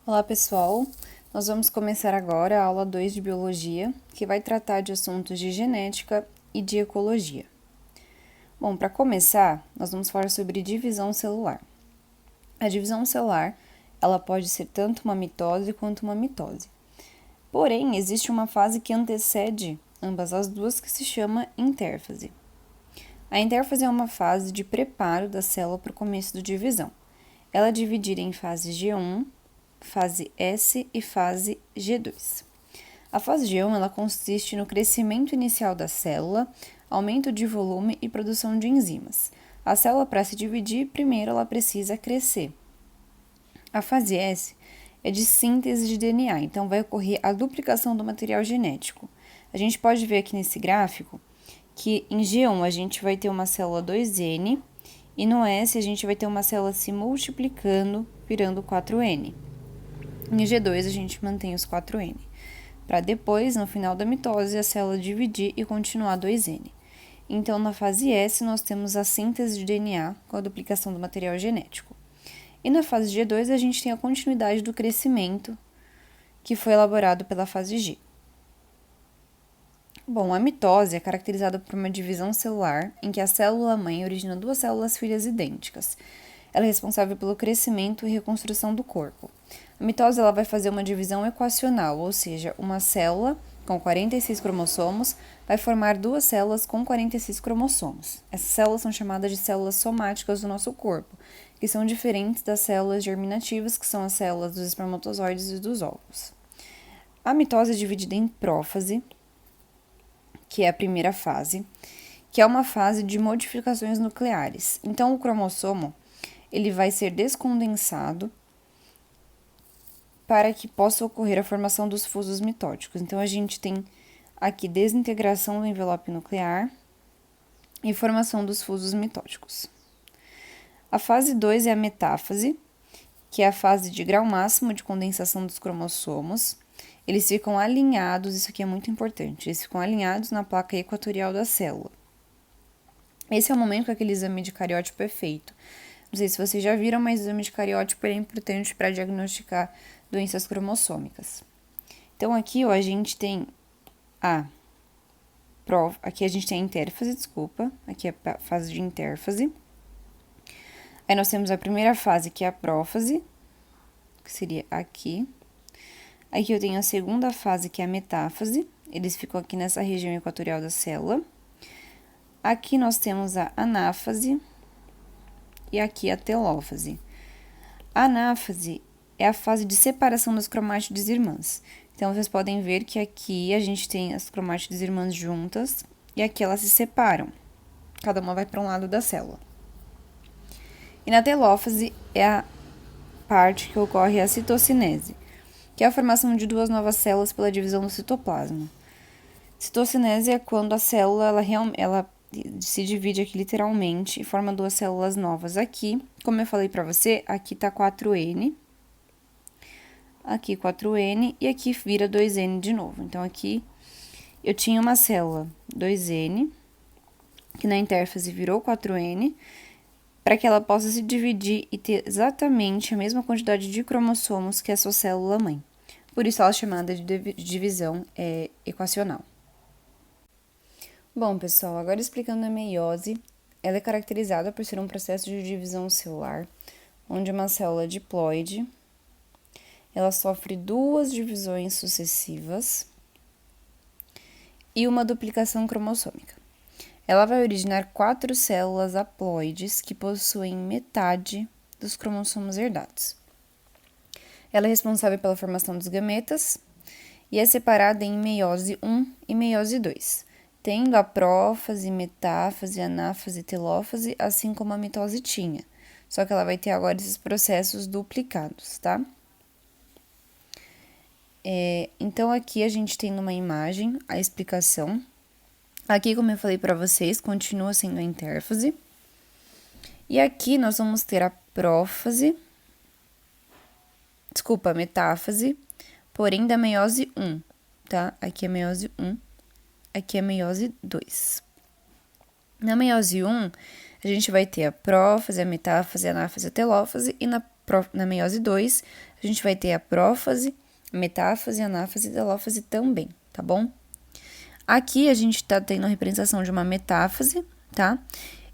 Olá, pessoal! Nós vamos começar agora a aula 2 de Biologia, que vai tratar de assuntos de genética e de ecologia. Bom, para começar, nós vamos falar sobre divisão celular. A divisão celular, ela pode ser tanto uma mitose quanto uma mitose. Porém, existe uma fase que antecede ambas as duas que se chama intérfase. A intérfase é uma fase de preparo da célula para o começo da divisão. Ela é dividida em fase G1, fase S e fase G2. A fase G1 ela consiste no crescimento inicial da célula, aumento de volume e produção de enzimas. A célula, para se dividir, primeiro ela precisa crescer. A fase S é de síntese de DNA, então vai ocorrer a duplicação do material genético. A gente pode ver aqui nesse gráfico que em G1 a gente vai ter uma célula 2N e no S a gente vai ter uma célula se multiplicando, virando 4N. Em G2 a gente mantém os 4N, para depois, no final da mitose, a célula dividir e continuar 2N. Então, na fase S, nós temos a síntese de DNA com a duplicação do material genético. E na fase G2, a gente tem a continuidade do crescimento, que foi elaborado pela fase G. Bom, a mitose é caracterizada por uma divisão celular em que a célula-mãe origina duas células filhas idênticas. Ela é responsável pelo crescimento e reconstrução do corpo. A mitose ela vai fazer uma divisão equacional, ou seja, uma célula com 46 cromossomos vai formar duas células com 46 cromossomos. Essas células são chamadas de células somáticas do nosso corpo, que são diferentes das células germinativas, que são as células dos espermatozoides e dos óvulos. A mitose é dividida em prófase, que é a primeira fase, que é uma fase de modificações nucleares. Então, o cromossomo ele vai ser descondensado para que possa ocorrer a formação dos fusos mitóticos. Então, a gente tem aqui desintegração do envelope nuclear e formação dos fusos mitóticos. A fase 2 é a metáfase, que é a fase de grau máximo de condensação dos cromossomos. Eles ficam alinhados, isso aqui é muito importante, eles ficam alinhados na placa equatorial da célula. Esse é o momento que aquele exame de cariótipo é feito. Não sei se vocês já viram, mas o exame de cariótipo é importante para diagnosticar doenças cromossômicas. Então, aqui, ó, a gente tem aqui a gente tem a intérfase, aqui é a fase de intérfase. Aí nós temos a primeira fase, que é a prófase, que seria aqui. Aqui eu tenho a segunda fase, que é a metáfase, eles ficam aqui nessa região equatorial da célula. Aqui nós temos a anáfase e aqui a telófase. A anáfase é a fase de separação das cromátides irmãs. Então, vocês podem ver que aqui a gente tem as cromátides irmãs juntas e aqui elas se separam. Cada uma vai para um lado da célula. E na telófase é a parte que ocorre a citocinese, que é a formação de duas novas células pela divisão do citoplasma. Citocinese é quando a célula ela se divide aqui literalmente e forma duas células novas aqui. Como eu falei para você, aqui tá 4N, aqui 4N e aqui vira 2N de novo. Então, aqui eu tinha uma célula 2N, que na intérfase virou 4N, para que ela possa se dividir e ter exatamente a mesma quantidade de cromossomos que a sua célula-mãe. Por isso, ela é chamada de divisão equacional. Bom, pessoal, agora explicando a meiose, ela é caracterizada por ser um processo de divisão celular, onde uma célula diploide, ela sofre duas divisões sucessivas e uma duplicação cromossômica. Ela vai originar 4 células haploides que possuem metade dos cromossomos herdados. Ela é responsável pela formação dos gametas e é separada em meiose 1 e meiose 2, tendo a prófase, metáfase, anáfase e telófase, assim como a mitose tinha. Só que ela vai ter agora esses processos duplicados, tá? Então, aqui a gente tem numa imagem a explicação. Aqui, como eu falei para vocês, continua sendo a intérfase. E aqui nós vamos ter a metáfase, porém da meiose 1, tá? Aqui é meiose 1, aqui é meiose 2. Na meiose 1, a gente vai ter a prófase, a metáfase, a anáfase, a telófase, e na na meiose 2, a gente vai ter a prófase, metáfase, anáfase e telófase também, tá bom? Aqui a gente tá tendo a representação de uma metáfase, tá?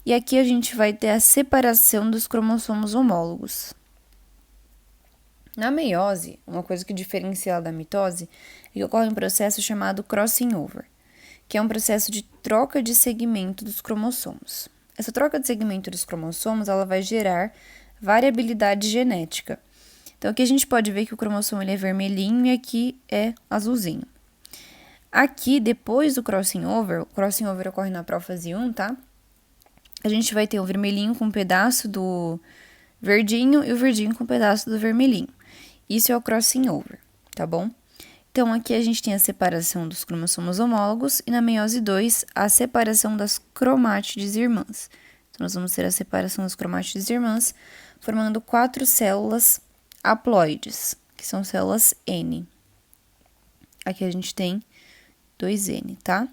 E aqui a gente vai ter a separação dos cromossomos homólogos. Na meiose, uma coisa que diferencia ela da mitose é que ocorre um processo chamado crossing over, que é um processo de troca de segmento dos cromossomos. Essa troca de segmento dos cromossomos, ela vai gerar variabilidade genética. Então, aqui a gente pode ver que o cromossomo ele é vermelhinho e aqui é azulzinho. Aqui, depois do crossing over, o crossing over ocorre na prófase 1, tá? A gente vai ter o vermelhinho com um pedaço do verdinho e o verdinho com um pedaço do vermelhinho. Isso é o crossing over, tá bom? Então, aqui a gente tem a separação dos cromossomos homólogos e na meiose 2, a separação das cromátides irmãs. Então, nós vamos ter a separação das cromátides irmãs, formando 4 células haploides, que são células N. Aqui a gente tem 2N, tá?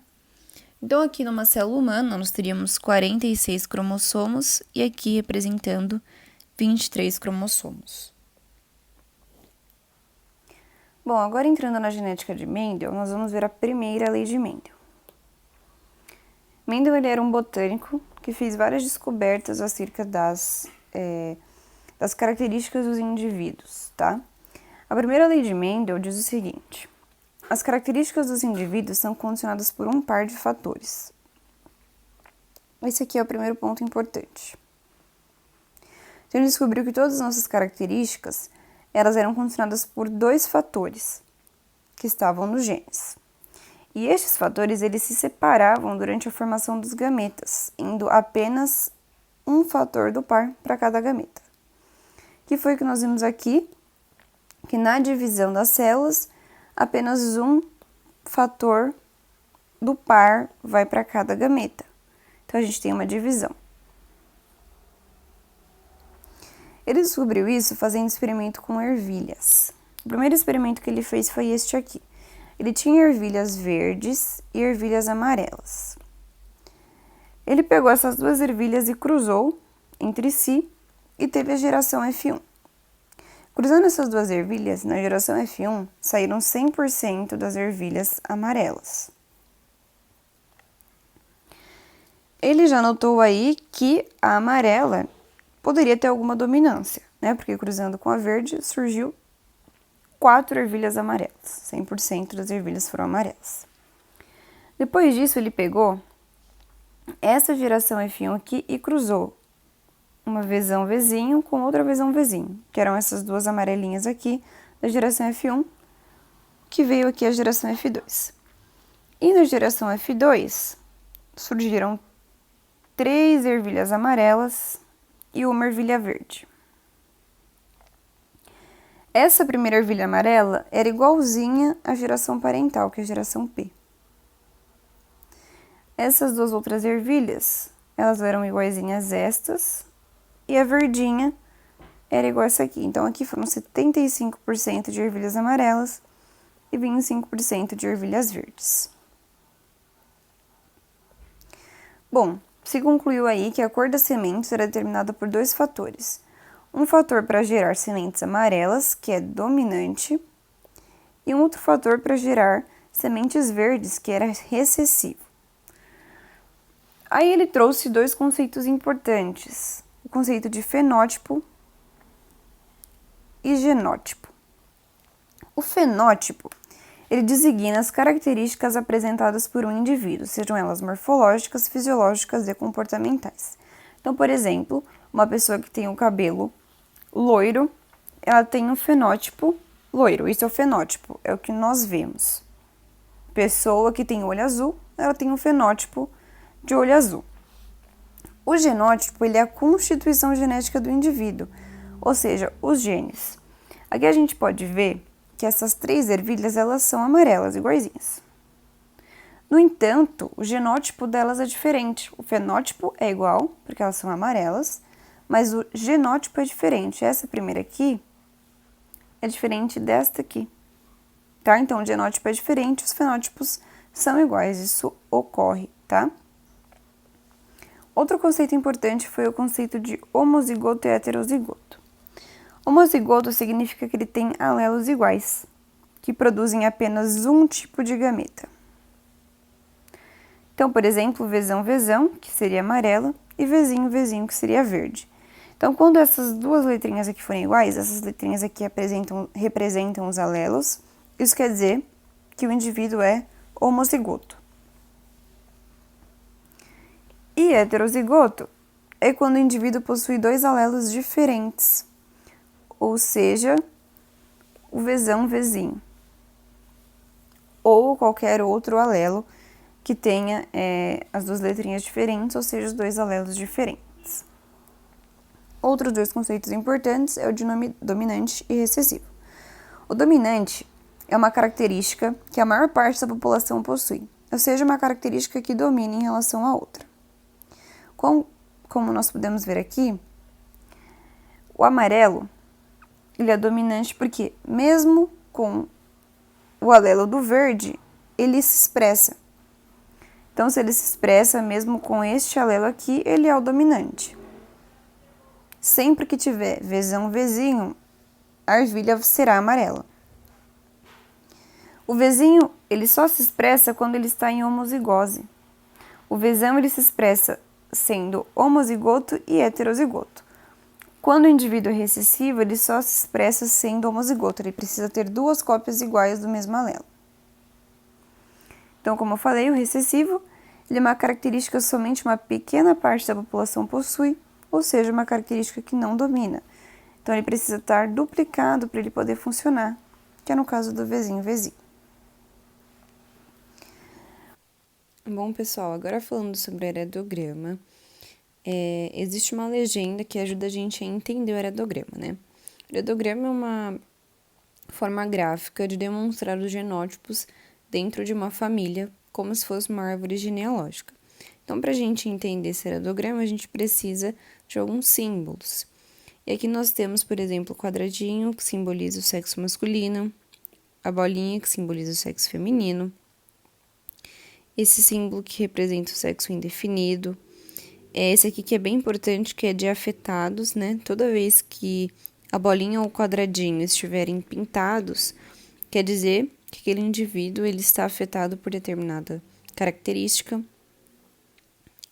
Então, aqui numa célula humana, nós teríamos 46 cromossomos e aqui representando 23 cromossomos. Bom, agora entrando na genética de Mendel, nós vamos ver a primeira lei de Mendel. Mendel ele era um botânico que fez várias descobertas acerca das características dos indivíduos, tá? A primeira lei de Mendel diz o seguinte: as características dos indivíduos são condicionadas por um par de fatores. Esse aqui é o primeiro ponto importante. Então, ele descobriu que todas as nossas características elas eram condicionadas por 2 fatores que estavam nos genes. E estes fatores eles se separavam durante a formação dos gametas, indo apenas um fator do par para cada gameta. Que foi o que nós vimos aqui, que na divisão das células, apenas um fator do par vai para cada gameta. Então, a gente tem uma divisão. Ele descobriu isso fazendo experimento com ervilhas. O primeiro experimento que ele fez foi este aqui. Ele tinha ervilhas verdes e ervilhas amarelas. Ele pegou essas 2 ervilhas e cruzou entre si e teve a geração F1. Cruzando essas 2 ervilhas, na geração F1, saíram 100% das ervilhas amarelas. Ele já notou aí que a amarela poderia ter alguma dominância, né? Porque cruzando com a verde surgiu 4 ervilhas amarelas. 100% das ervilhas foram amarelas. Depois disso, ele pegou essa geração F1 aqui e cruzou uma Vzão Vzinho com outra Vzão Vzinho, que eram essas 2 amarelinhas aqui da geração F1, que veio aqui a geração F2. E na geração F2, surgiram 3 ervilhas amarelas e uma ervilha verde. Essa primeira ervilha amarela era igualzinha à geração parental, que é a geração P. Essas 2 outras ervilhas, elas eram iguaizinhas estas, e a verdinha era igual a essa aqui. Então, aqui foram 75% de ervilhas amarelas e 25% de ervilhas verdes. Bom, se concluiu aí que a cor das sementes era determinada por 2 fatores. Um fator para gerar sementes amarelas, que é dominante, e um outro fator para gerar sementes verdes, que era recessivo. Aí ele trouxe 2 conceitos importantes, o conceito de fenótipo e genótipo. O fenótipo, ele designa as características apresentadas por um indivíduo, sejam elas morfológicas, fisiológicas e comportamentais. Então, por exemplo, uma pessoa que tem o cabelo loiro, ela tem um fenótipo loiro. Isso é o fenótipo, é o que nós vemos. Pessoa que tem olho azul, ela tem um fenótipo de olho azul. O genótipo, ele é a constituição genética do indivíduo, ou seja, os genes. Aqui a gente pode ver que essas 3 ervilhas, elas são amarelas, iguaizinhas. No entanto, o genótipo delas é diferente. O fenótipo é igual, porque elas são amarelas, mas o genótipo é diferente. Essa primeira aqui é diferente desta aqui, tá? Então, o genótipo é diferente, os fenótipos são iguais, isso ocorre, tá? Outro conceito importante foi o conceito de homozigoto e heterozigoto. Homozigoto significa que ele tem alelos iguais, que produzem apenas um tipo de gameta. Então, por exemplo, Vzão, que seria amarelo, e Vzinho, que seria verde. Então, quando essas duas letrinhas aqui forem iguais, essas letrinhas aqui representam os alelos, isso quer dizer que o indivíduo é homozigoto. E heterozigoto é quando o indivíduo possui dois alelos diferentes, ou seja, o Vzinho, ou qualquer outro alelo que tenha as duas letrinhas diferentes, ou seja, os dois alelos diferentes. Outros dois conceitos importantes é o de dominante e recessivo. O dominante é uma característica que a maior parte da população possui, ou seja, uma característica que domina em relação à outra. Como nós podemos ver aqui, o amarelo ele é dominante porque, mesmo com o alelo do verde, ele se expressa. Então, se ele se expressa mesmo com este alelo aqui, ele é o dominante. Sempre que tiver Vzinho, a ervilha será amarela. O Vzinho, ele só se expressa quando ele está em homozigose. O Vzão, ele se expressa sendo homozigoto e heterozigoto. Quando o indivíduo é recessivo, ele só se expressa sendo homozigoto, ele precisa ter duas cópias iguais do mesmo alelo. Então, como eu falei, o recessivo ele é uma característica que somente uma pequena parte da população possui, ou seja, uma característica que não domina. Então, ele precisa estar duplicado para ele poder funcionar, que é no caso do Vzinho. Bom, pessoal, agora falando sobre o heredograma, existe uma legenda que ajuda a gente a entender o heredograma, né? O heredograma é uma forma gráfica de demonstrar os genótipos dentro de uma família, como se fosse uma árvore genealógica. Então, para a gente entender esse heredograma, a gente precisa de alguns símbolos. E aqui nós temos, por exemplo, o quadradinho, que simboliza o sexo masculino, a bolinha, que simboliza o sexo feminino, esse símbolo que representa o sexo indefinido, esse aqui que é bem importante, que é de afetados, né? Toda vez que a bolinha ou o quadradinho estiverem pintados, quer dizer que aquele indivíduo ele está afetado por determinada característica.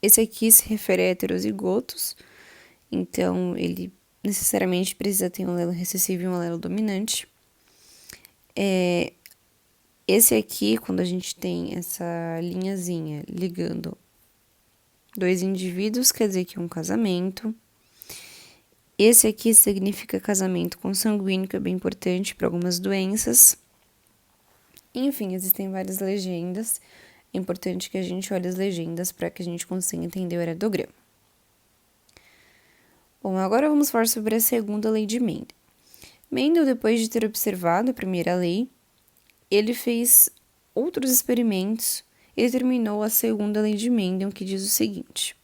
Esse aqui se refere a heterozigotos, então ele necessariamente precisa ter um alelo recessivo e um alelo dominante. Esse aqui, quando a gente tem essa linhazinha ligando dois indivíduos, quer dizer que é um casamento. Esse aqui significa casamento consanguíneo, que é bem importante para algumas doenças. Enfim, existem várias legendas. É importante que a gente olhe as legendas para que a gente consiga entender o heredograma. Bom, agora vamos falar sobre a segunda lei de Mendel. Mendel, depois de ter observado a primeira lei, ele fez outros experimentos e determinou a segunda lei de Mendel, que diz o seguinte: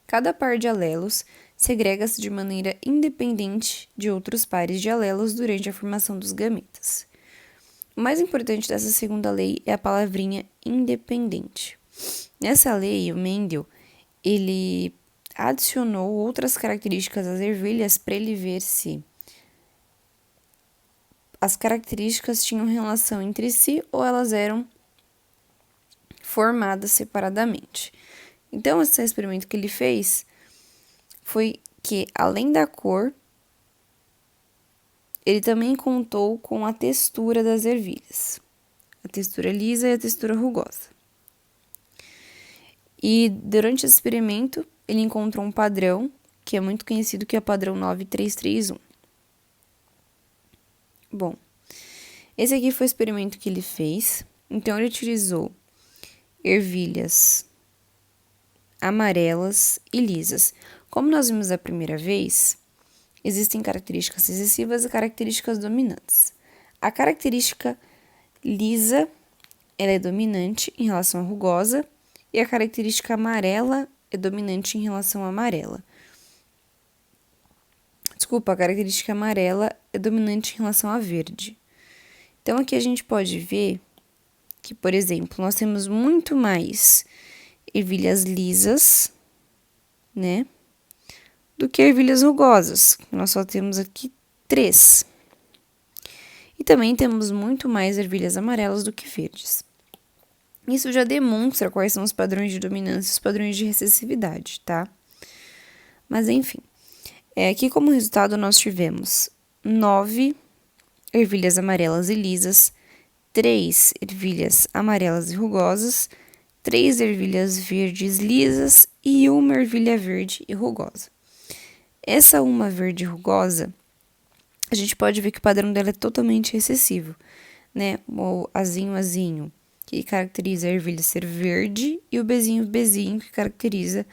cada par de alelos segrega-se de maneira independente de outros pares de alelos durante a formação dos gametas. O mais importante dessa segunda lei é a palavrinha independente. Nessa lei, o Mendel, ele adicionou outras características às ervilhas para ele ver se as características tinham relação entre si ou elas eram formadas separadamente. Então, esse experimento que ele fez foi que, além da cor, ele também contou com a textura das ervilhas, a textura lisa e a textura rugosa. E, durante esse experimento, ele encontrou um padrão, que é muito conhecido, que é o padrão 9331. Bom, esse aqui foi o experimento que ele fez. Então, ele utilizou ervilhas amarelas e lisas. Como nós vimos a primeira vez, existem características recessivas e características dominantes. A característica lisa, ela é dominante em relação à rugosa, e a característica amarela é dominante em relação à amarela. Desculpa, a característica amarela é dominante em relação à verde. Então, aqui a gente pode ver que, por exemplo, nós temos muito mais ervilhas lisas, né, do que ervilhas rugosas. Nós só temos aqui 3. E também temos muito mais ervilhas amarelas do que verdes. Isso já demonstra quais são os padrões de dominância e os padrões de recessividade, tá? Mas enfim, aqui como resultado nós tivemos 9 ervilhas amarelas e lisas, 3 ervilhas amarelas e rugosas, 3 ervilhas verdes lisas e 1 ervilha verde e rugosa. Essa uma verde rugosa, a gente pode ver que o padrão dela é totalmente recessivo, né? O azinho, que caracteriza a ervilha ser verde, e o bezinho, que caracteriza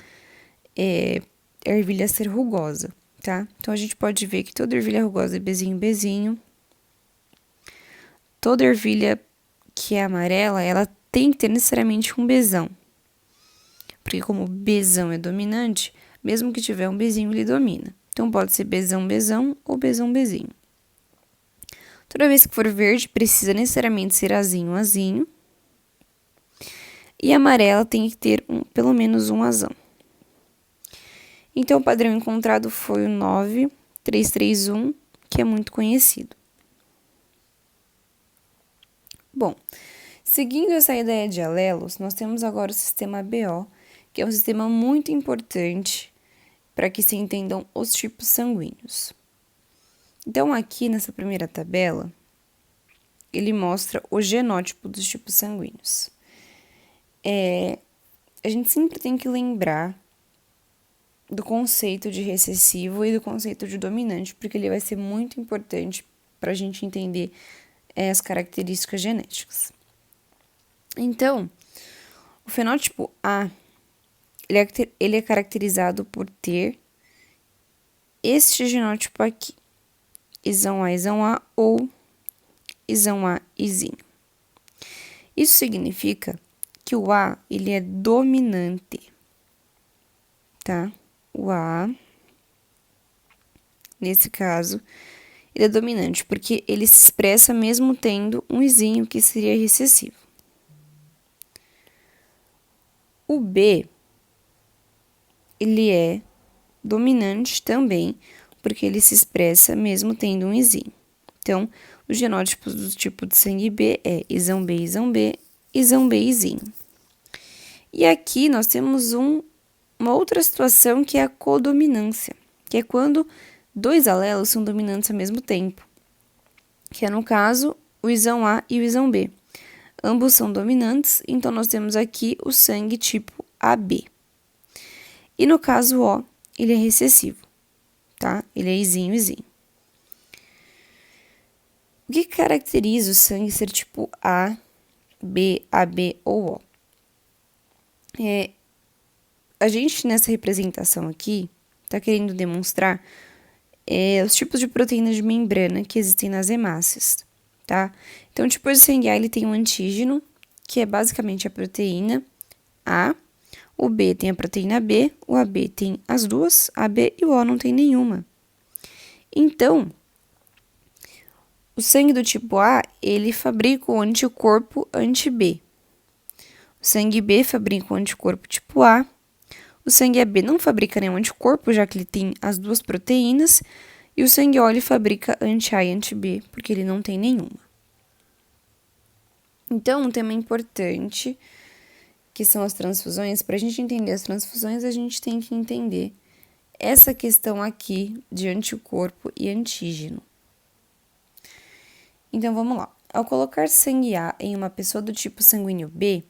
a ervilha ser rugosa, tá? Então, a gente pode ver que toda ervilha rugosa é bezinho, toda ervilha que é amarela, ela tem que ter necessariamente um bezão. Porque como o bezão é dominante, mesmo que tiver um bezinho, ele domina. Então, pode ser bezão ou bezinho. Toda vez que for verde, precisa necessariamente ser azinho. E amarela tem que ter pelo menos um azão. Então, o padrão encontrado foi o 9331, que é muito conhecido. Bom, seguindo essa ideia de alelos, nós temos agora o sistema BO, que é um sistema muito importante para que se entendam os tipos sanguíneos. Então, aqui nessa primeira tabela, ele mostra o genótipo dos tipos sanguíneos. A gente sempre tem que lembrar do conceito de recessivo e do conceito de dominante, porque ele vai ser muito importante para a gente entender as características genéticas. Então, o fenótipo A, ele é caracterizado por ter este genótipo aqui, isão A ou isão A, izinho. Isso significa que o A, ele é dominante, tá? O A, nesse caso, ele é dominante, porque ele se expressa mesmo tendo um izinho, que seria recessivo. O B, ele é dominante também, porque ele se expressa mesmo tendo um izinho. Então, os genótipos do tipo de sangue B é isão B, izinho. E aqui nós temos uma outra situação que é a codominância, que é quando 2 alelos são dominantes ao mesmo tempo, que é, no caso, o isão A e o isão B. Ambos são dominantes, então nós temos aqui o sangue tipo AB. E no caso O, ele é recessivo, tá? Ele é izinho. O que caracteriza o sangue ser tipo A, B, AB ou O? A gente, nessa representação aqui, está querendo demonstrar os tipos de proteínas de membrana que existem nas hemácias, tá? Então, o tipo de sangue A, ele tem um antígeno, que é basicamente a proteína A, o B tem a proteína B, o AB tem as duas, a B, e o O não tem nenhuma. Então, o sangue do tipo A, ele fabrica o anticorpo anti-B. O sangue B fabrica o anticorpo tipo A. O sangue AB não fabrica nenhum anticorpo, já que ele tem as duas proteínas. E o sangue O, ele fabrica anti-A e anti-B, porque ele não tem nenhuma. Então, um tema importante, que são as transfusões. Para a gente entender as transfusões, a gente tem que entender essa questão aqui de anticorpo e antígeno. Então, vamos lá. Ao colocar sangue A em uma pessoa do tipo sanguíneo B,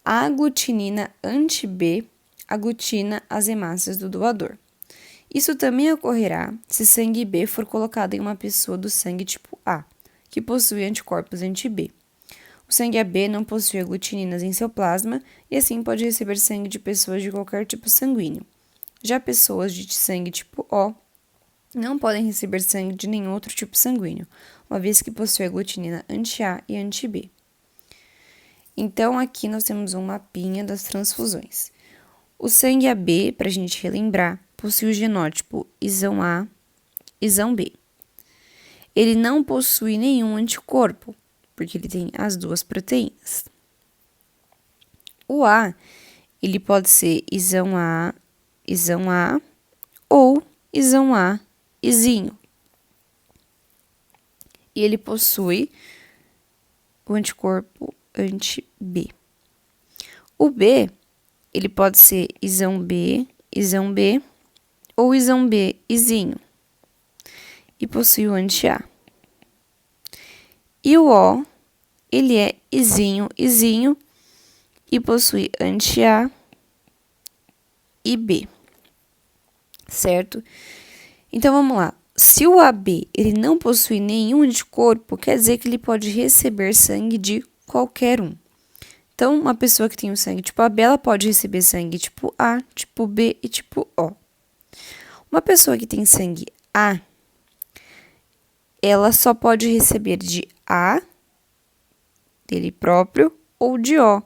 a aglutinina anti-B aglutina as hemácias do doador. Isso também ocorrerá se sangue B for colocado em uma pessoa do sangue tipo A, que possui anticorpos anti-B. O sangue AB não possui aglutininas em seu plasma e assim pode receber sangue de pessoas de qualquer tipo sanguíneo. Já pessoas de sangue tipo O não podem receber sangue de nenhum outro tipo sanguíneo, uma vez que possui aglutinina anti-A e anti-B. Então, aqui nós temos um mapinha das transfusões. O sangue AB, para a gente relembrar, possui o genótipo isão A, isão B. Ele não possui nenhum anticorpo, porque ele tem as duas proteínas. O A, ele pode ser isão A ou isão A, izinho. E ele possui o anticorpo anti-B. O B, ele pode ser isão B ou isão B, izinho. E possui o anti-A. E o O, ele é izinho e possui anti-A e B. Certo? Então, vamos lá. Se o AB ele não possui nenhum anticorpo, quer dizer que ele pode receber sangue de qualquer um. Então, uma pessoa que tem o sangue tipo AB, ela pode receber sangue tipo A, tipo B e tipo O. Uma pessoa que tem sangue A, ela só pode receber de A, dele próprio, ou de O,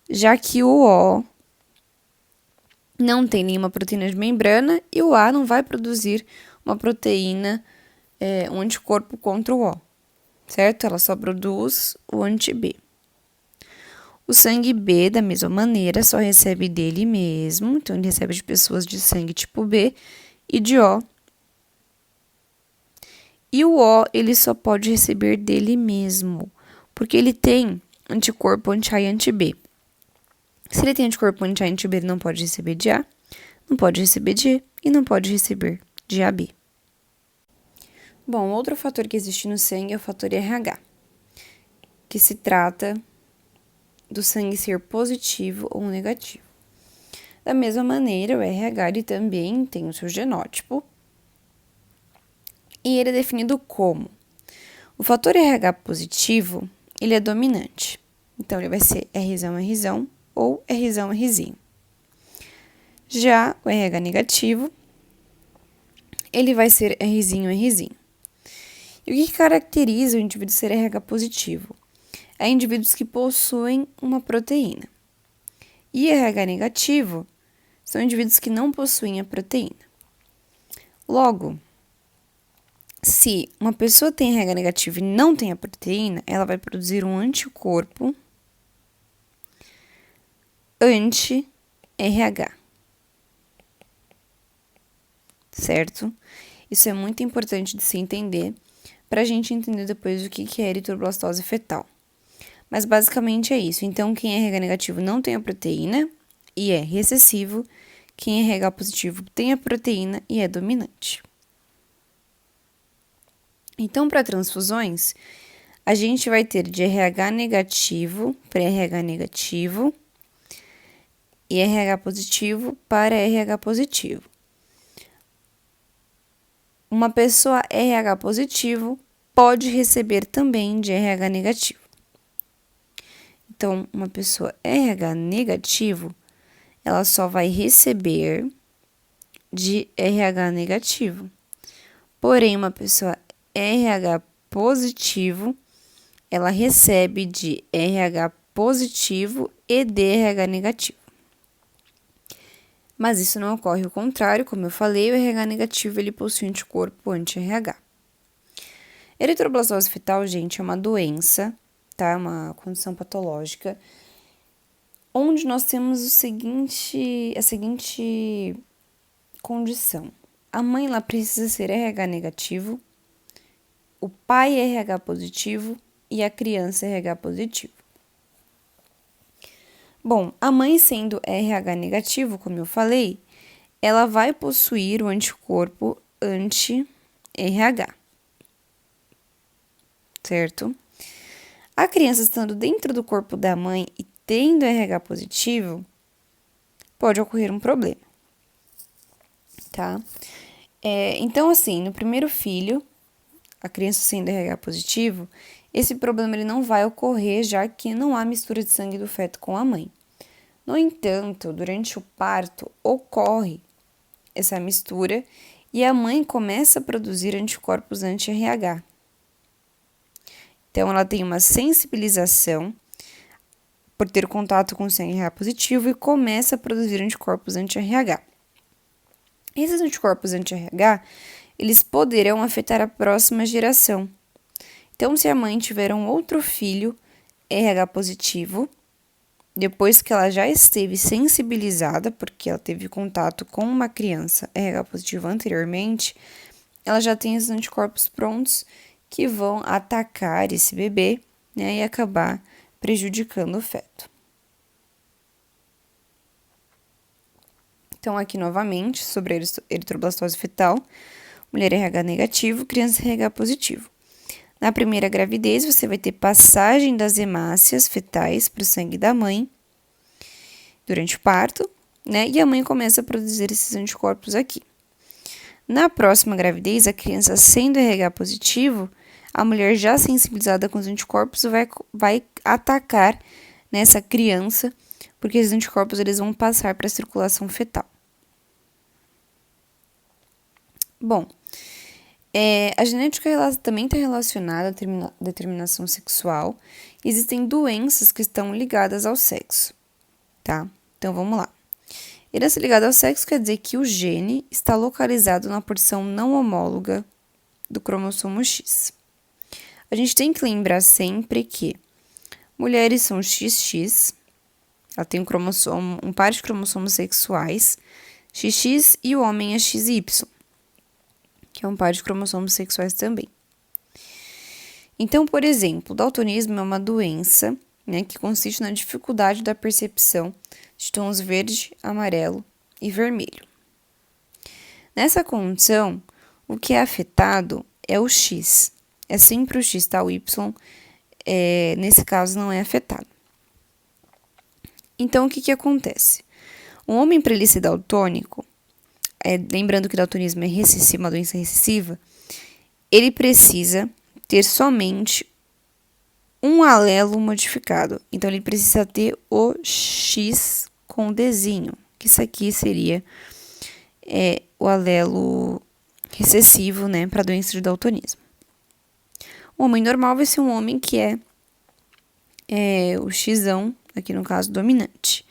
já que o O não tem nenhuma proteína de membrana e o A não vai produzir uma proteína, um anticorpo contra o O, certo? Ela só produz o anti-B. O sangue B, da mesma maneira, só recebe dele mesmo, então ele recebe de pessoas de sangue tipo B e de O. E o O, ele só pode receber dele mesmo, porque ele tem anticorpo anti-A e anti-B. Se ele tem anticorpo anti-A e anti-B, ele não pode receber de A, não pode receber de E e não pode receber de AB. Bom, outro fator que existe no sangue é o fator RH, que se trata do sangue ser positivo ou negativo. Da mesma maneira, o RH ele também tem o seu genótipo, e ele é definido como: o fator RH positivo, ele é dominante. Então, ele vai ser Rzão ou Rzinho. Já o RH negativo, ele vai ser Rzinho. E o que caracteriza o indivíduo ser RH positivo? É indivíduos que possuem uma proteína. E RH negativo são indivíduos que não possuem a proteína. Logo, se uma pessoa tem RH negativo e não tem a proteína, ela vai produzir um anticorpo anti-RH. Certo? Isso é muito importante de se entender, para a gente entender depois o que é eritroblastose fetal. Mas basicamente é isso. Então, quem é RH negativo não tem a proteína e é recessivo. Quem é RH positivo tem a proteína e é dominante. Então, para transfusões, a gente vai ter de RH negativo para RH negativo e RH positivo para RH positivo. Uma pessoa RH positivo pode receber também de RH negativo. Então, uma pessoa RH negativo, ela só vai receber de RH negativo. Porém, uma pessoa RH positivo, ela recebe de RH positivo e de RH negativo. Mas isso não ocorre o contrário, como eu falei, o RH negativo ele possui anticorpo anti-RH. Eritroblastose fetal, gente, é uma doença, tá? Uma condição patológica, onde nós temos a seguinte condição. A mãe lá precisa ser RH negativo, o pai é RH positivo e a criança é RH positivo. Bom, a mãe sendo RH negativo, como eu falei, ela vai possuir o anticorpo anti-RH, certo? A criança estando dentro do corpo da mãe e tendo RH positivo, pode ocorrer um problema, tá? Então, assim, no primeiro filho, a criança sendo RH positivo, esse problema ele não vai ocorrer, já que não há mistura de sangue do feto com a mãe. No entanto, durante o parto, ocorre essa mistura e a mãe começa a produzir anticorpos anti-RH. Então, ela tem uma sensibilização por ter contato com o sangue RH positivo e começa a produzir anticorpos anti-RH. Esses anticorpos anti-RH, eles poderão afetar a próxima geração. Então, se a mãe tiver um outro filho RH positivo, depois que ela já esteve sensibilizada, porque ela teve contato com uma criança RH positiva anteriormente, ela já tem esses anticorpos prontos que vão atacar esse bebê, né, e acabar prejudicando o feto. Então, aqui novamente, sobre a eritroblastose fetal, mulher RH negativo, criança RH positivo. Na primeira gravidez, você vai ter passagem das hemácias fetais para o sangue da mãe durante o parto, né? E a mãe começa a produzir esses anticorpos aqui. Na próxima gravidez, a criança sendo RH positivo, a mulher já sensibilizada com os anticorpos vai atacar nessa criança, porque esses anticorpos eles vão passar para a circulação fetal. Bom, a genética também está relacionada à determinação sexual. Existem doenças que estão ligadas ao sexo, tá? Então, vamos lá. Herança ligada ao sexo quer dizer que o gene está localizado na porção não homóloga do cromossomo X. A gente tem que lembrar sempre que mulheres são XX, ela tem um par de cromossomos sexuais, XX, e o homem é XY, que é um par de cromossomos sexuais também. Então, por exemplo, o daltonismo é uma doença, né, que consiste na dificuldade da percepção de tons verde, amarelo e vermelho. Nessa condição, o que é afetado é o X. É sempre o X, tá? O Y, nesse caso, não é afetado. Então, o que acontece? O homem, para ele ser daltônico, lembrando que daltonismo é recessivo, uma doença recessiva, ele precisa ter somente um alelo modificado. Então, ele precisa ter o X com Dzinho, que isso aqui seria o alelo recessivo, né, para a doença de daltonismo. O homem normal vai ser um homem que é o Xão, aqui no caso, dominante.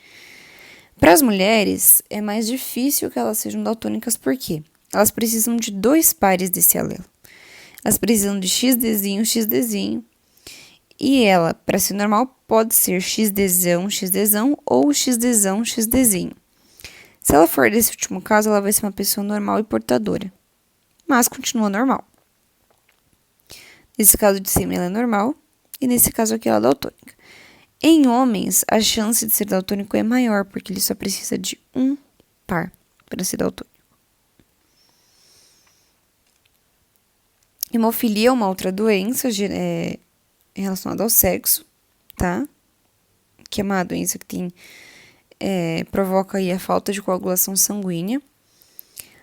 Para as mulheres, é mais difícil que elas sejam daltônicas, por quê? Elas precisam de 2 pares desse alelo. Elas precisam de XDzinho, XDzinho. E ela, para ser normal, pode ser XDzão, XDzão ou XDzão, XDzinho. Se ela for desse último caso, ela vai ser uma pessoa normal e portadora, mas continua normal. Nesse caso de cima, ela é normal, e nesse caso aqui, ela é daltônica. Em homens, a chance de ser daltônico é maior, porque ele só precisa de um par para ser daltônico. Hemofilia é uma outra doença relacionada ao sexo, tá? Que é uma doença que provoca aí a falta de coagulação sanguínea.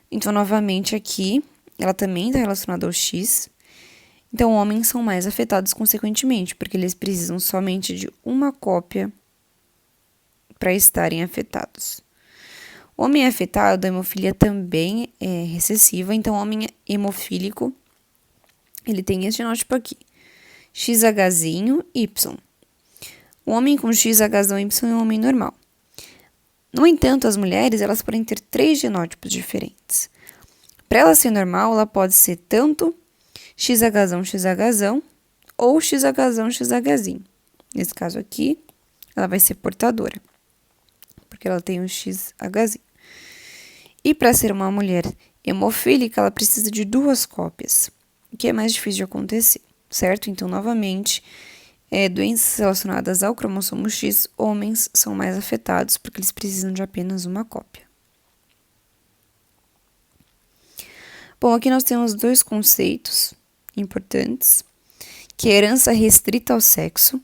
Então, novamente aqui, ela também está relacionada ao X. Então, homens são mais afetados consequentemente, porque eles precisam somente de uma cópia para estarem afetados. O homem afetado, a hemofilia também é recessiva, então, o homem hemofílico, ele tem esse genótipo aqui, XHzinho, Y. O homem com XHzão Y é um homem normal. No entanto, as mulheres, elas podem ter 3 genótipos diferentes. Para ela ser normal, ela pode ser tanto XHzão, XHzão ou XHzão, XHzinho. Nesse caso aqui, ela vai ser portadora, porque ela tem um XHzinho. E para ser uma mulher hemofílica, ela precisa de 2 cópias, o que é mais difícil de acontecer, certo? Então, novamente, doenças relacionadas ao cromossomo X, homens são mais afetados, porque eles precisam de apenas uma cópia. Bom, aqui nós temos 2 conceitos importantes, que é herança restrita ao sexo.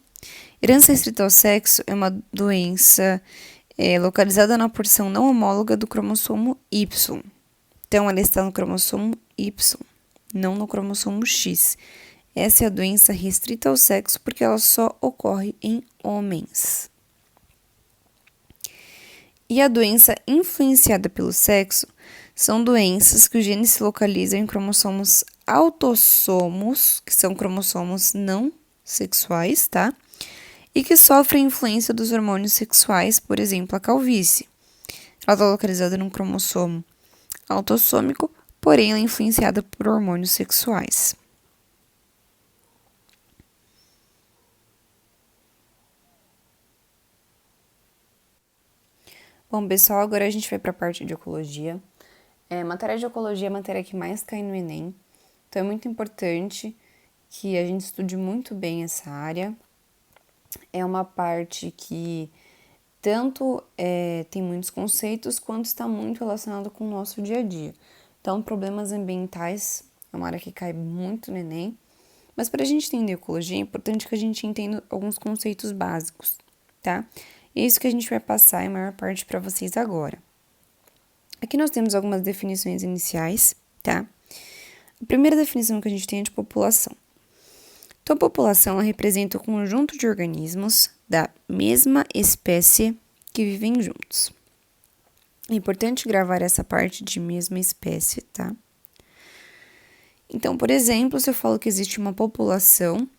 Herança restrita ao sexo é uma doença localizada na porção não homóloga do cromossomo Y. Então, ela está no cromossomo Y, não no cromossomo X. Essa é a doença restrita ao sexo, porque ela só ocorre em homens. E a doença influenciada pelo sexo são doenças que o gene se localiza em cromossomos autossomos, que são cromossomos não sexuais, tá? E que sofrem influência dos hormônios sexuais, por exemplo, a calvície. Ela está localizada num cromossomo autossômico, porém ela é influenciada por hormônios sexuais. Bom, pessoal, agora a gente vai para a parte de ecologia. Matéria de ecologia é a matéria que mais cai no Enem, então é muito importante que a gente estude muito bem essa área. É uma parte que tanto tem muitos conceitos, quanto está muito relacionado com o nosso dia a dia. Então, problemas ambientais é uma área que cai muito no Enem, mas para a gente entender ecologia, é importante que a gente entenda alguns conceitos básicos, tá? E é isso que a gente vai passar em maior parte para vocês agora. Aqui nós temos algumas definições iniciais, tá? A primeira definição que a gente tem é de população. Então, a população ela representa o conjunto de organismos da mesma espécie que vivem juntos. É importante gravar essa parte de mesma espécie, tá? Então, por exemplo, se eu falo que existe uma população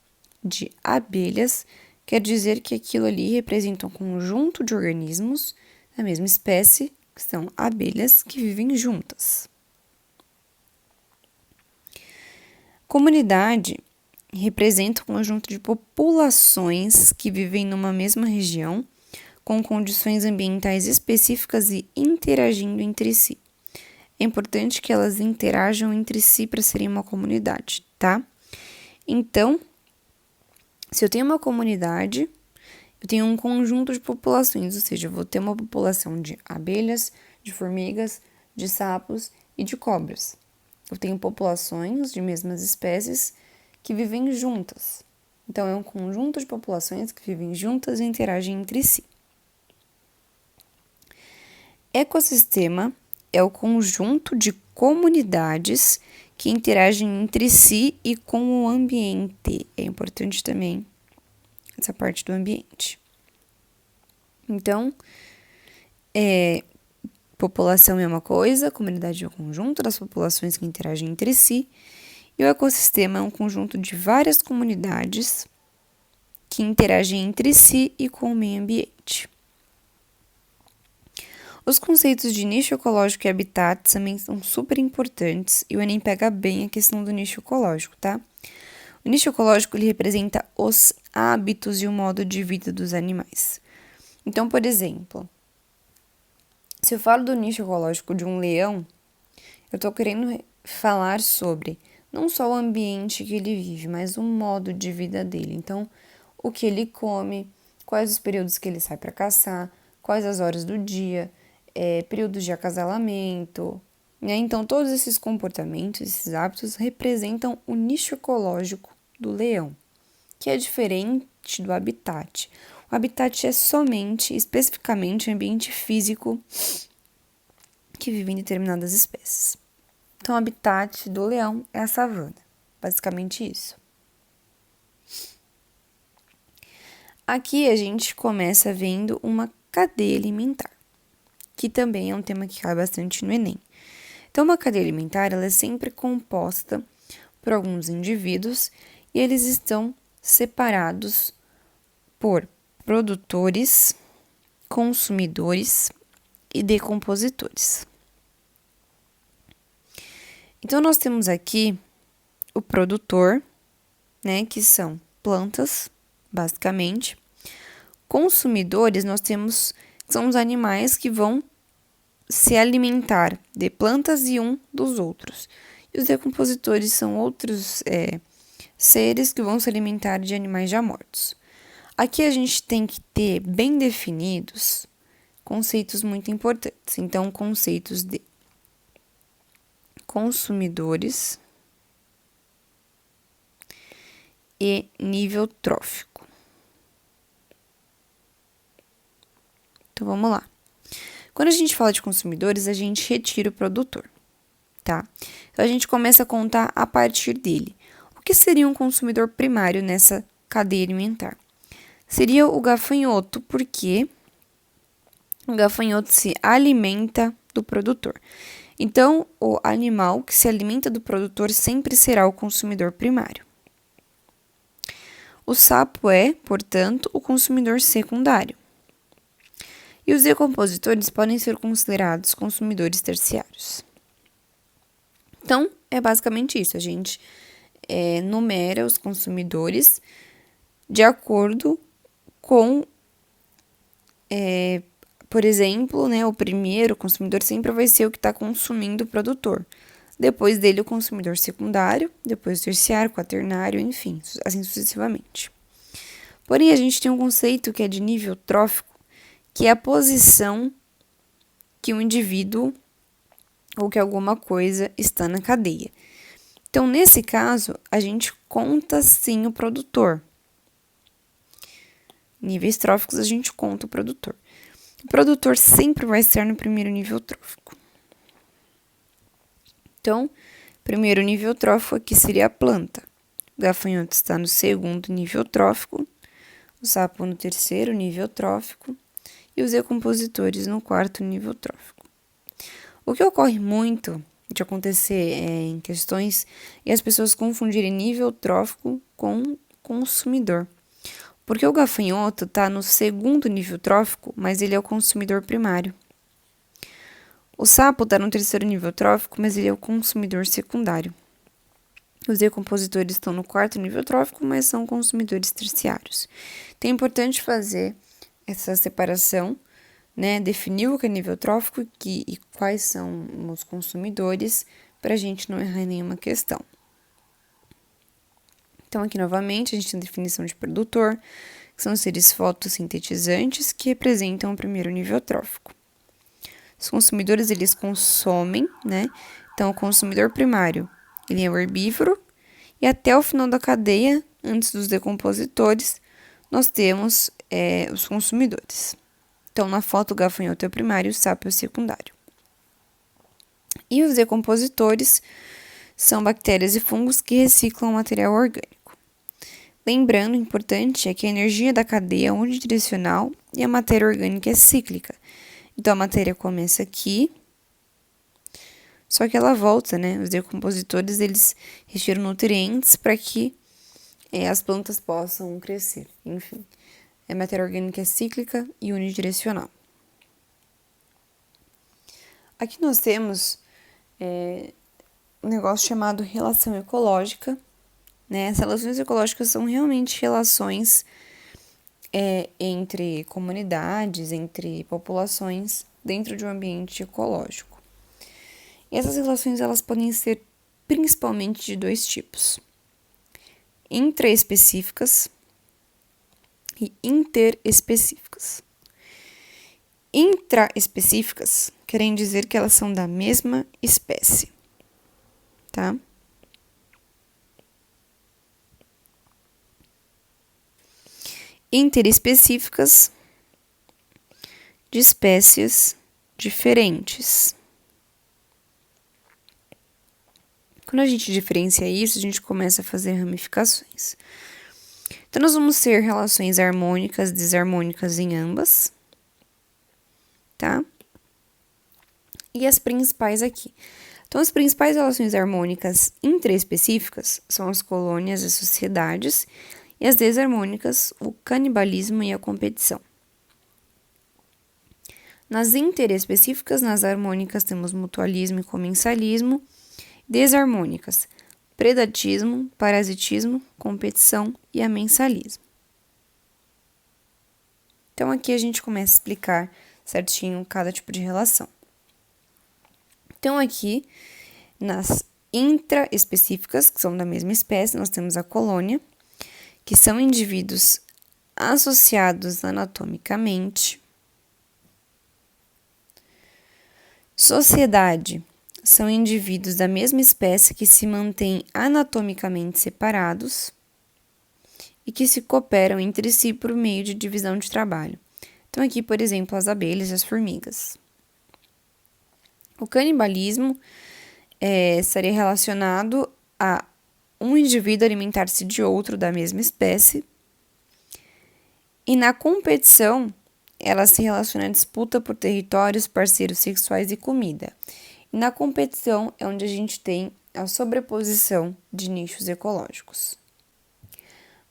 de abelhas, quer dizer que aquilo ali representa um conjunto de organismos da mesma espécie, que são abelhas que vivem juntas. Comunidade representa o conjunto de populações que vivem numa mesma região, com condições ambientais específicas e interagindo entre si. É importante que elas interajam entre si para serem uma comunidade, tá? Então, se eu tenho uma comunidade, eu tenho um conjunto de populações, ou seja, eu vou ter uma população de abelhas, de formigas, de sapos e de cobras. Eu tenho populações de mesmas espécies que vivem juntas. Então, é um conjunto de populações que vivem juntas e interagem entre si. Ecossistema é o conjunto de comunidades que interagem entre si e com o ambiente. É importante também essa parte do ambiente. Então, população é uma coisa, comunidade é o conjunto das populações que interagem entre si, e o ecossistema é um conjunto de várias comunidades que interagem entre si e com o meio ambiente. Os conceitos de nicho ecológico e habitat também são super importantes e o Enem pega bem a questão do nicho ecológico, tá? O nicho ecológico ele representa os hábitos e o modo de vida dos animais. Então, por exemplo, se eu falo do nicho ecológico de um leão, eu estou querendo falar sobre não só o ambiente que ele vive, mas o modo de vida dele. Então, o que ele come, quais os períodos que ele sai para caçar, quais as horas do dia, períodos de acasalamento, né? Então, todos esses comportamentos, esses hábitos representam o nicho ecológico do leão, que é diferente do habitat. O habitat é somente, especificamente, o ambiente físico que vive em determinadas espécies. Então, o habitat do leão é a savana, basicamente isso. Aqui a gente começa vendo uma cadeia alimentar, que também é um tema que cai bastante no Enem. Então, uma cadeia alimentar ela é sempre composta por alguns indivíduos e eles estão separados por produtores, consumidores e decompositores. Então, nós temos aqui o produtor, né, que são plantas, basicamente. Consumidores, nós temos, são os animais que vão se alimentar de plantas e um dos outros. E os decompositores são outros seres que vão se alimentar de animais já mortos. Aqui a gente tem que ter bem definidos conceitos muito importantes. Então, conceitos de consumidores e nível trófico. Então, vamos lá. Quando a gente fala de consumidores, a gente retira o produtor, tá? Então, a gente começa a contar a partir dele. O que seria um consumidor primário nessa cadeia alimentar? Seria o gafanhoto, porque o gafanhoto se alimenta do produtor. Então, o animal que se alimenta do produtor sempre será o consumidor primário. O sapo é, portanto, o consumidor secundário. E os decompositores podem ser considerados consumidores terciários. Então, é basicamente isso. A gente numera os consumidores de acordo com Por exemplo, né, o primeiro consumidor sempre vai ser o que está consumindo o produtor. Depois dele, o consumidor secundário, depois o terciário, quaternário, enfim, assim sucessivamente. Porém, a gente tem um conceito que é de nível trófico, que é a posição que um indivíduo ou que alguma coisa está na cadeia. Então, nesse caso, a gente conta sim o produtor. Níveis tróficos, a gente conta o produtor. O produtor sempre vai estar no primeiro nível trófico. Então, primeiro nível trófico aqui seria a planta. O gafanhoto está no segundo nível trófico, o sapo no terceiro nível trófico e os decompositores no quarto nível trófico. O que ocorre muito de acontecer em questões é as pessoas confundirem nível trófico com consumidor. Porque o gafanhoto está no segundo nível trófico, mas ele é o consumidor primário. O sapo está no terceiro nível trófico, mas ele é o consumidor secundário. Os decompositores estão no quarto nível trófico, mas são consumidores terciários. Então é importante fazer essa separação, né? Definir o que é nível trófico e quais são os consumidores, para a gente não errar em nenhuma questão. Então, aqui novamente, a gente tem a definição de produtor, que são seres fotossintetizantes que representam o primeiro nível trófico. Os consumidores, eles consomem, né? Então, o consumidor primário, ele é o herbívoro, e até o final da cadeia, antes dos decompositores, nós temos os consumidores. Então, na foto, o gafanhoto é o primário e o sapo é o secundário. E os decompositores são bactérias e fungos que reciclam o material orgânico. Lembrando, o importante é que a energia da cadeia é unidirecional e a matéria orgânica é cíclica. Então, a matéria começa aqui, só que ela volta, né? Os decompositores, eles retiram nutrientes para que as plantas possam crescer. Enfim, a matéria orgânica é cíclica e unidirecional. Aqui nós temos um negócio chamado relação ecológica, né? As relações ecológicas são realmente relações entre comunidades, entre populações, dentro de um ambiente ecológico. E essas relações, elas podem ser principalmente de dois tipos: intraespecíficas e interespecíficas. Intraespecíficas querem dizer que elas são da mesma espécie, tá? Interespecíficas de espécies diferentes. Quando a gente diferencia isso, a gente começa a fazer ramificações. Então, nós vamos ter relações harmônicas, desarmônicas em ambas, tá? E as principais aqui. Então, as principais relações harmônicas intraespecíficas são as colônias e sociedades, e as desarmônicas, o canibalismo e a competição. Nas interespecíficas, nas harmônicas, temos mutualismo e comensalismo. Desarmônicas, predatismo, parasitismo, competição e amensalismo. Então, aqui a gente começa a explicar certinho cada tipo de relação. Então, aqui, nas intraespecíficas, que são da mesma espécie, nós temos a colônia, que são indivíduos associados anatomicamente. Sociedade são indivíduos da mesma espécie que se mantêm anatomicamente separados e que se cooperam entre si por meio de divisão de trabalho. Então, aqui, por exemplo, as abelhas e as formigas. O canibalismo estaria relacionado a um indivíduo alimentar-se de outro da mesma espécie. E na competição, ela se relaciona à disputa por territórios, parceiros sexuais e comida. E na competição é onde a gente tem a sobreposição de nichos ecológicos.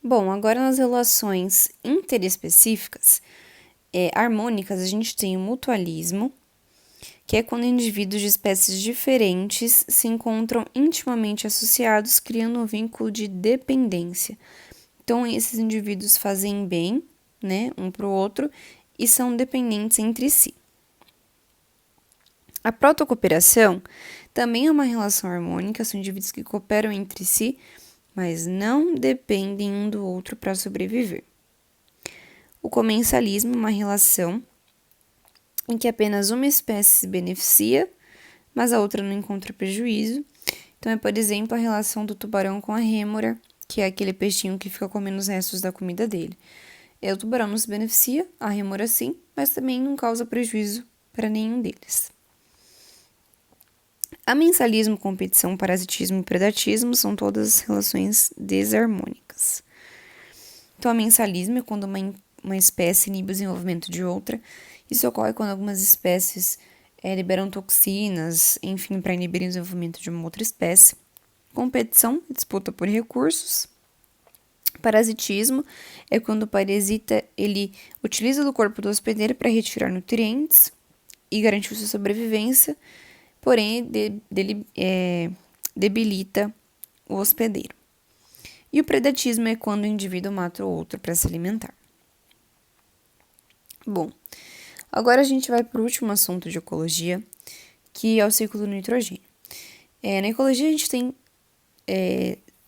Bom, agora nas relações interespecíficas, harmônicas, a gente tem o mutualismo, que é quando indivíduos de espécies diferentes se encontram intimamente associados, criando um vínculo de dependência. Então, esses indivíduos fazem bem, né, um para o outro, e são dependentes entre si. A protocooperação também é uma relação harmônica, são indivíduos que cooperam entre si, mas não dependem um do outro para sobreviver. O comensalismo é uma relação em que apenas uma espécie se beneficia, mas a outra não encontra prejuízo. Então, é, por exemplo, a relação do tubarão com a rêmora, que é aquele peixinho que fica comendo os restos da comida dele. O tubarão não se beneficia, a rêmora sim, mas também não causa prejuízo para nenhum deles. Amensalismo, competição, parasitismo e predatismo são todas relações desarmônicas. Então, amensalismo é quando uma espécie inibe o desenvolvimento de outra. Isso ocorre quando algumas espécies liberam toxinas, enfim, para inibir o desenvolvimento de uma outra espécie. Competição, disputa por recursos. Parasitismo é quando o parasita ele utiliza do corpo do hospedeiro para retirar nutrientes e garantir sua sobrevivência, porém debilita o hospedeiro. E o predatismo é quando o indivíduo mata o outro para se alimentar. Bom, agora a gente vai para o último assunto de ecologia, que é o ciclo do nitrogênio. Na ecologia a gente tem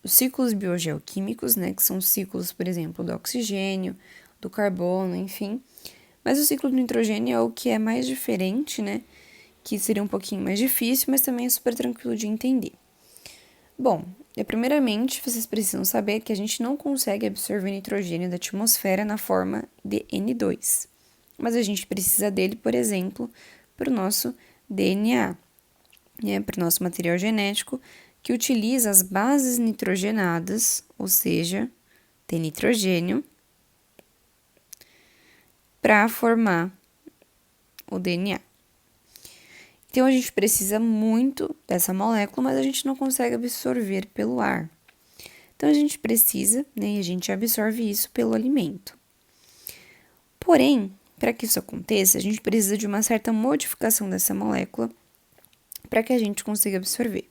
os ciclos biogeoquímicos, né, que são os ciclos, por exemplo, do oxigênio, do carbono, enfim. Mas o ciclo do nitrogênio é o que é mais diferente, né, que seria um pouquinho mais difícil, mas também é super tranquilo de entender. Bom, primeiramente, vocês precisam saber que a gente não consegue absorver nitrogênio da atmosfera na forma de N2, mas a gente precisa dele, por exemplo, para o nosso DNA, né, para o nosso material genético, que utiliza as bases nitrogenadas, ou seja, tem nitrogênio, para formar o DNA. Então, a gente precisa muito dessa molécula, mas a gente não consegue absorver pelo ar. Então, a gente precisa, né, e a gente absorve isso pelo alimento. Porém, para que isso aconteça, a gente precisa de uma certa modificação dessa molécula para que a gente consiga absorver.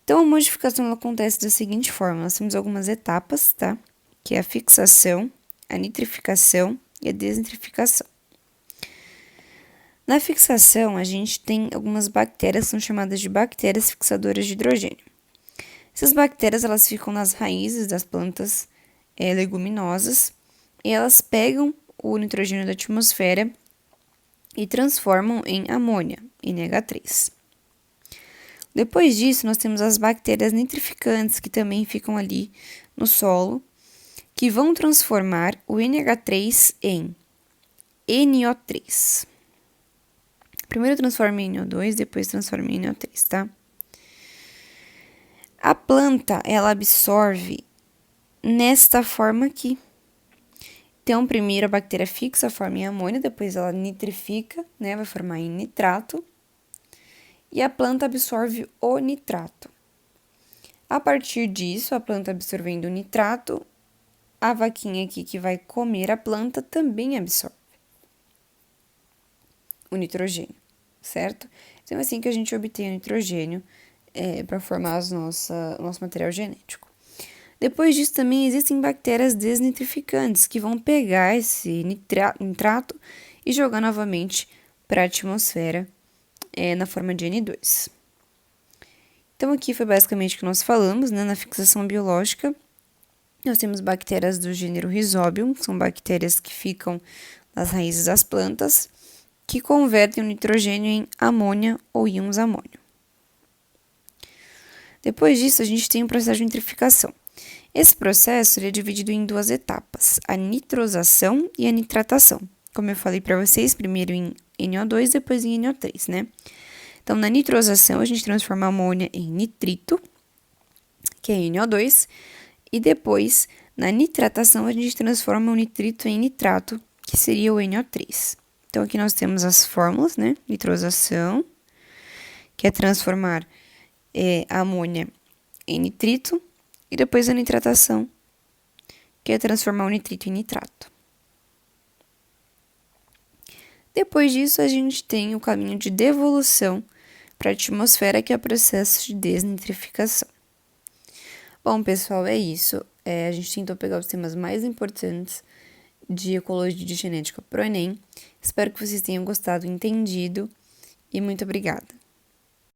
Então, a modificação ela acontece da seguinte forma: nós temos algumas etapas, tá? Que é a fixação, a nitrificação e a desnitrificação. Na fixação, a gente tem algumas bactérias que são chamadas de bactérias fixadoras de hidrogênio. Essas bactérias elas ficam nas raízes das plantas leguminosas e elas pegam o nitrogênio da atmosfera e transformam em amônia, NH3. Depois disso, nós temos as bactérias nitrificantes, que também ficam ali no solo, que vão transformar o NH3 em NO3. Primeiro transforma em NO2, depois transforma em NO3, tá? A planta, ela absorve nesta forma aqui. Então, primeiro a bactéria fixa forma em amônia, depois ela nitrifica, né? Vai formar em nitrato. E a planta absorve o nitrato. A partir disso, a planta absorvendo o nitrato, a vaquinha aqui que vai comer a planta também absorve o nitrogênio, certo? Então, é assim que a gente obtém o nitrogênio para formar o nosso material genético. Depois disso, também existem bactérias desnitrificantes que vão pegar esse nitrato e jogar novamente para a atmosfera na forma de N2. Então, aqui foi basicamente o que nós falamos, né? Na fixação biológica, nós temos bactérias do gênero Rhizobium, são bactérias que ficam nas raízes das plantas, que convertem o nitrogênio em amônia ou íons amônio. Depois disso, a gente tem o processo de nitrificação. Esse processo ele é dividido em duas etapas, a nitrosação e a nitratação. Como eu falei para vocês, primeiro em NO2, depois em NO3, né? Então, na nitrosação, a gente transforma a amônia em nitrito, que é NO2, e depois, na nitratação, a gente transforma o nitrito em nitrato, que seria o NO3. Então, aqui nós temos as fórmulas, né? Nitrosação, que é transformar a amônia em nitrito, e depois a nitratação, que é transformar o nitrito em nitrato. Depois disso, a gente tem o caminho de devolução para a atmosfera, que é o processo de desnitrificação. Bom, pessoal, é isso. A gente tentou pegar os temas mais importantes de Ecologia e de Genética pro Enem. Espero que vocês tenham gostado e entendido, e muito obrigada.